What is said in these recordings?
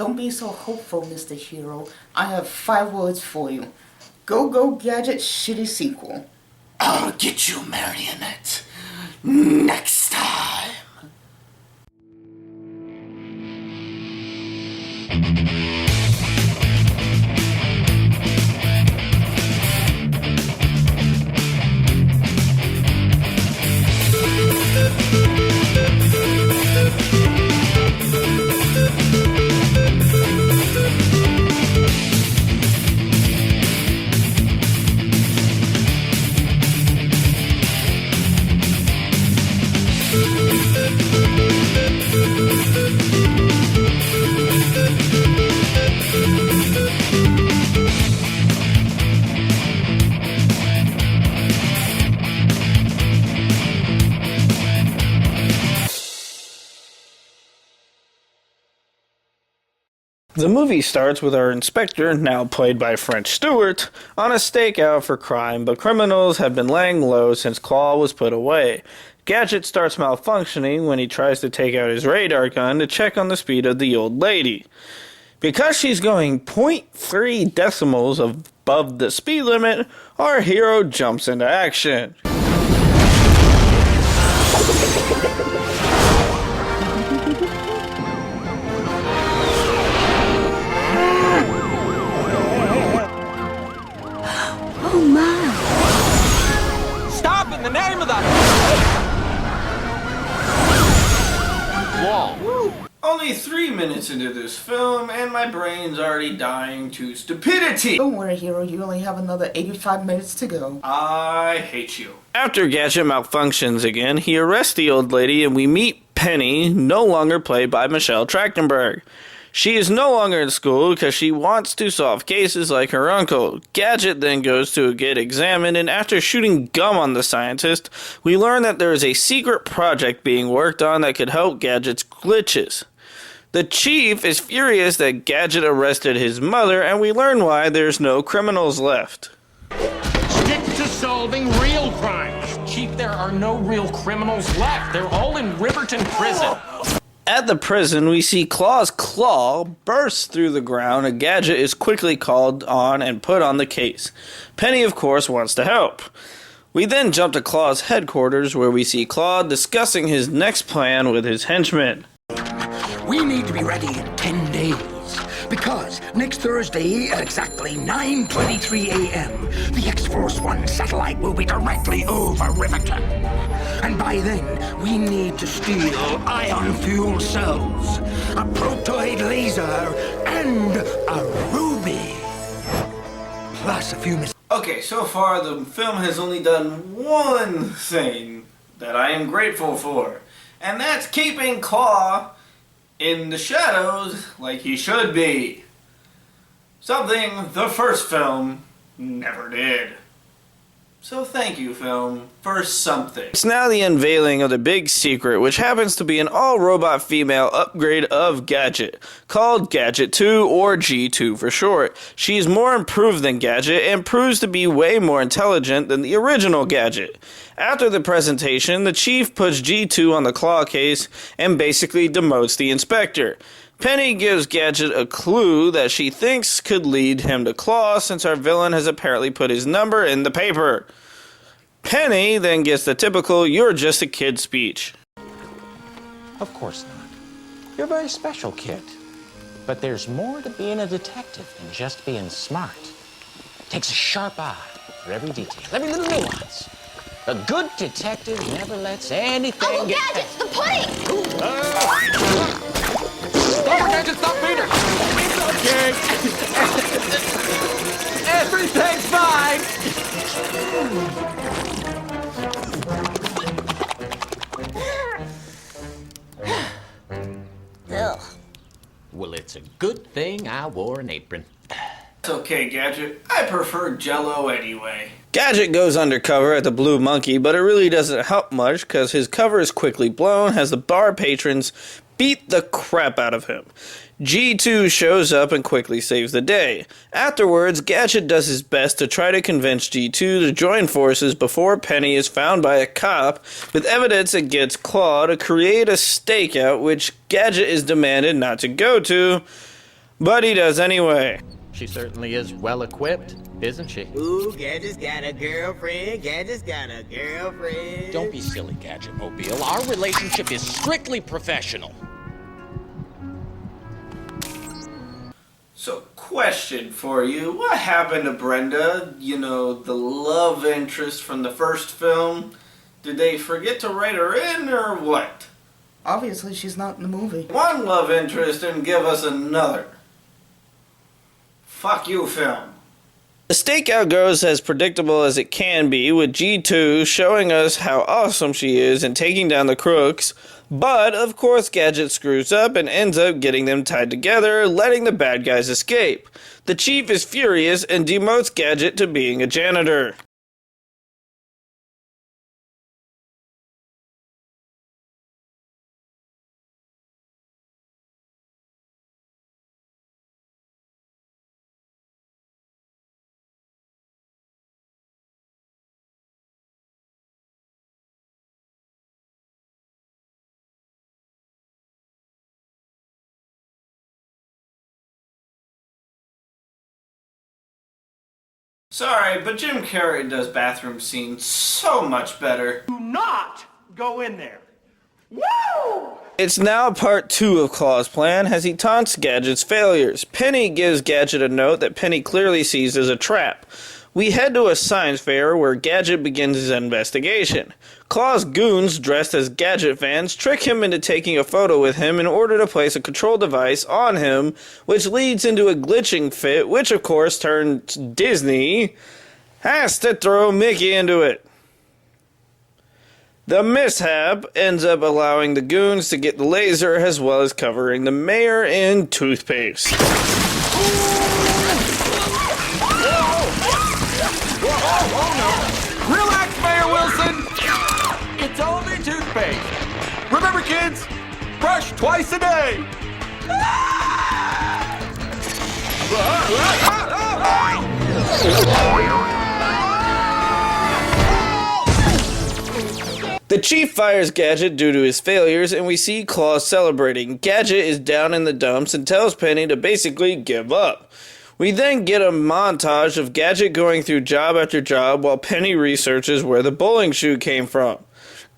Don't be so hopeful, Mr. Hero. I have 5 words for you. Go, go, Gadget, shitty sequel. I'll get you, Marionette. Next time. The movie starts with our inspector, now played by French Stewart, on a stakeout for crime, but criminals have been laying low since Claw was put away. Gadget starts malfunctioning when he tries to take out his radar gun to check on the speed of the old lady. Because she's going 0.3 decimals above the speed limit, our hero jumps into action. Oh my! Stop in the name of the law! Only 3 minutes into this film, and my brain's already dying to stupidity. Don't worry, Hero, you only have another 85 minutes to go. I hate you. After Gadget malfunctions again, he arrests the old lady, and we meet Penny, no longer played by Michelle Trachtenberg. She is no longer in school because she wants to solve cases like her uncle. Gadget then goes to get examined, and after shooting gum on the scientist, we learn that there is a secret project being worked on that could help Gadget's glitches. The chief is furious that Gadget arrested his mother, and we learn why there's no criminals left. Stick to solving real crimes. Chief, there are no real criminals left. They're all in Riverton Prison. At the prison, we see Claw's claw burst through the ground, and Gadget is quickly called on and put on the case. Penny, of course, wants to help. We then jump to Claw's headquarters, where we see Claw discussing his next plan with his henchmen. We need to be ready in 10 days. Because next Thursday at exactly 9:23 a.m., the X-Force One satellite will be directly over Riverton. And by then, we need to steal ion fuel cells, a protoid laser, and a ruby. Plus a few Okay, so far the film has only done one thing that I am grateful for, and that's keeping Claw in the shadows like he should be. Something the first film never did. So thank you, film, for something. It's now the unveiling of the big secret, which happens to be an all-robot female upgrade of Gadget, called Gadget 2, or G2 for short. She's more improved than Gadget, and proves to be way more intelligent than the original Gadget. After the presentation, the chief puts G2 on the claw case, and basically demotes the inspector. Penny gives Gadget a clue that she thinks could lead him to Claw, since our villain has apparently put his number in the paper. Penny then gets the typical "you're just a kid" speech. Of course not. You're a very special kid. But there's more to being a detective than just being smart. It takes a sharp eye for every detail, every little nuance. A good detective never lets anything get Gadget, the pudding! Stop, Gadget, stop, Peter! It's okay. Everything's fine! Ugh. Well, it's a good thing I wore an apron. It's okay, Gadget. I prefer Jell-O anyway. Gadget goes undercover at the Blue Monkey, but it really doesn't help much because his cover is quickly blown as the bar patrons beat the crap out of him. G2 shows up and quickly saves the day. Afterwards, Gadget does his best to try to convince G2 to join forces before Penny is found by a cop with evidence against Claw to create a stakeout which Gadget is demanded not to go to. but he does anyway. She certainly is well equipped, isn't she? Ooh, Gadget's got a girlfriend. Gadget's got a girlfriend. Don't be silly, Gadget Mobile. Our relationship is strictly professional. So, question for you. What happened to Brenda? You know, the love interest from the first film? Did they forget to write her in, or what? Obviously, she's not in the movie. One love interest and give us another. Fuck you, film. The stakeout goes as predictable as it can be, with G2 showing us how awesome she is in taking down the crooks, but of course Gadget screws up and ends up getting them tied together, letting the bad guys escape. The Chief is furious and demotes Gadget to being a janitor. Sorry, but Jim Carrey does bathroom scenes so much better. Do not go in there. Woo! It's now part 2 of Claw's plan as he taunts Gadget's failures. Penny gives Gadget a note that Penny clearly sees as a trap. We head to a science fair where Gadget begins his investigation. Claw's goons, dressed as Gadget fans, trick him into taking a photo with him in order to place a control device on him, which leads into a glitching fit, which of course turns Disney has to throw Mickey into it. The mishap ends up allowing the goons to get the laser as well as covering the mayor in toothpaste. Relax, Mayor Wilson. It's only toothpaste. Remember, kids, brush twice a day. The Chief fires Gadget due to his failures, and we see Claw celebrating. Gadget is down in the dumps and tells Penny to basically give up. We then get a montage of Gadget going through job after job while Penny researches where the bowling shoe came from.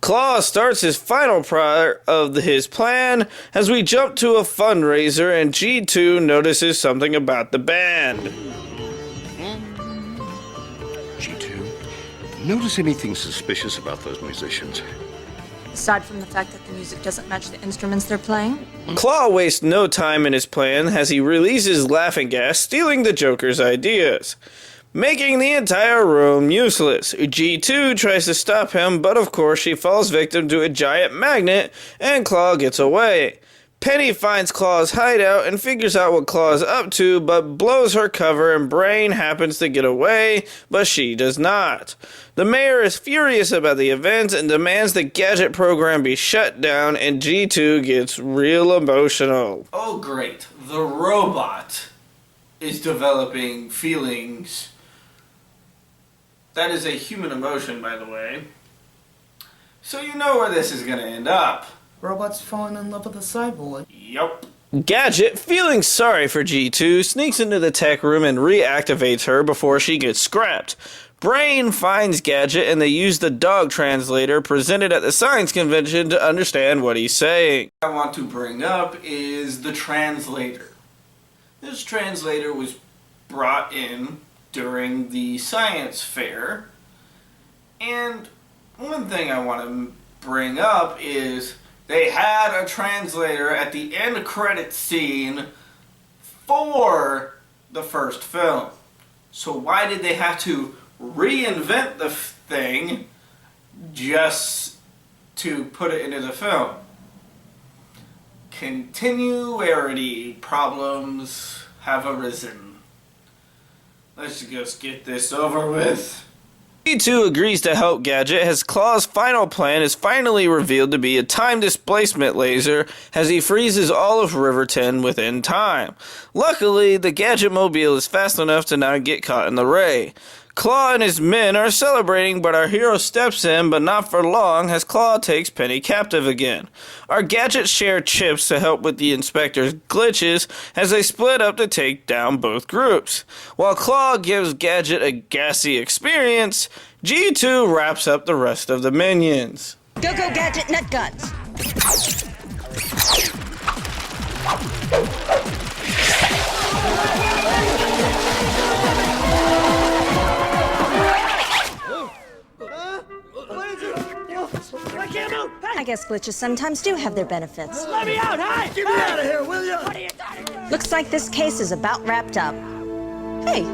Claw starts his final part of his plan as we jump to a fundraiser and G2 notices something about the band. G2, notice anything suspicious about those musicians? Aside from the fact that the music doesn't match the instruments they're playing? Claw wastes no time in his plan as he releases laughing gas, stealing the Joker's ideas, making the entire room useless. G2 tries to stop him, but of course she falls victim to a giant magnet and Claw gets away. Penny finds Claw's hideout and figures out what Claw is up to, but blows her cover and Brain happens to get away, but she does not. The mayor is furious about the events and demands the Gadget program be shut down, and G2 gets real emotional. Oh great, the robot is developing feelings. That is a human emotion, by the way. So you know where this is going to end up. Robot's falling in love with a cyborg. Yup. Gadget, feeling sorry for G2, sneaks into the tech room and reactivates her before she gets scrapped. Brain finds Gadget and they use the dog translator presented at the science convention to understand what he's saying. What I want to bring up is the translator. This translator was brought in during the science fair, and one thing I want to bring up is they had a translator at the end credit scene for the first film. So why did they have to reinvent the thing just to put it into the film? Continuity problems have arisen. Let's just get this over with. G2 agrees to help Gadget as Claw's final plan is finally revealed to be a time displacement laser as he freezes all of Riverton within time. Luckily, the Gadget mobile is fast enough to not get caught in the ray. Claw and his men are celebrating, but our hero steps in, but not for long, as Claw takes Penny captive again. Our gadgets share chips to help with the inspector's glitches as they split up to take down both groups. While Claw gives Gadget a gassy experience, G2 wraps up the rest of the minions. Go, go, Gadget, nut guns. I guess glitches sometimes do have their benefits. Let me out! Hey! Get me out of here, will you? What are you doing? Looks like this case is about wrapped up. Hey,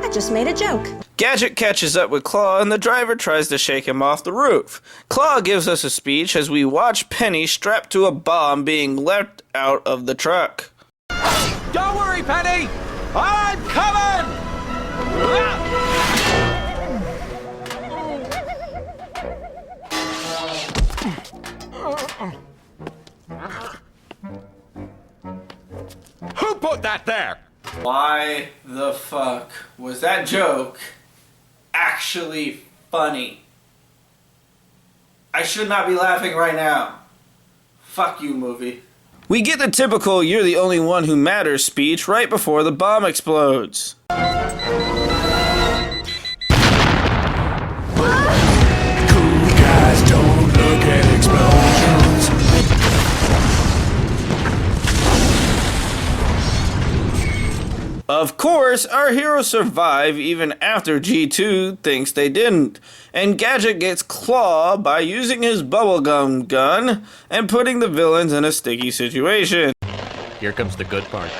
I just made a joke. Gadget catches up with Claw and the driver tries to shake him off the roof. Claw gives us a speech as we watch Penny strapped to a bomb being left out of the truck. Don't worry, Penny! I'm coming! Who put that there? Why the fuck was that joke actually funny? I should not be laughing right now. Fuck you, movie. We get the typical "you're the only one who matters" speech right before the bomb explodes. Cool guys don't look at explosions. Of course, our heroes survive even after G2 thinks they didn't, and Gadget gets Claw by using his bubblegum gun and putting the villains in a sticky situation. Here comes the good part.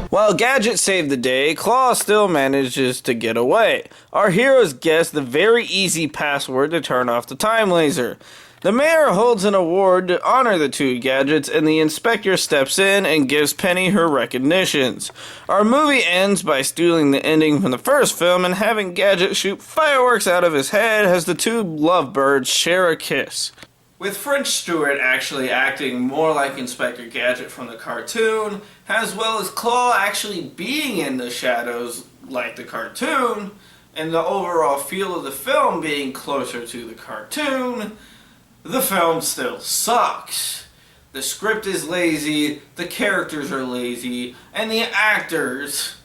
While Gadget saved the day, Claw still manages to get away. Our heroes guess the very easy password to turn off the time laser. The mayor holds an award to honor the two gadgets, and the inspector steps in and gives Penny her recognitions. Our movie ends by stealing the ending from the first film and having Gadget shoot fireworks out of his head as the two lovebirds share a kiss. With French Stewart actually acting more like Inspector Gadget from the cartoon, as well as Claw actually being in the shadows like the cartoon, and the overall feel of the film being closer to the cartoon, the film still sucks. The script is lazy, the characters are lazy, and the actors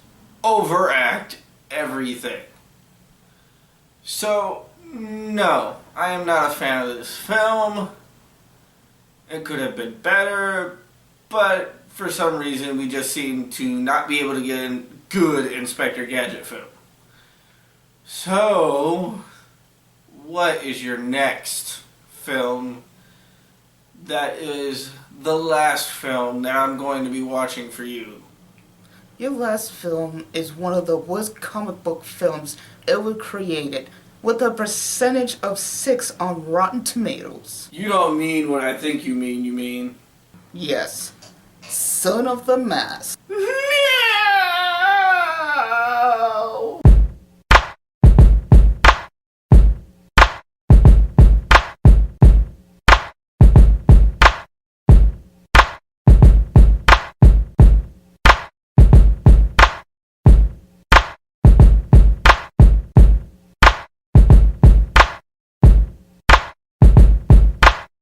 overact everything. So, no, I am not a fan of this film. It could have been better, but for some reason we just seem to not be able to get a good Inspector Gadget film. So, what is your next film that is the last film that I'm going to be watching for you? Your last film is one of the worst comic book films ever created, with a percentage of 6 on Rotten Tomatoes. You don't mean what I think you mean, Yes. Son of the Mask.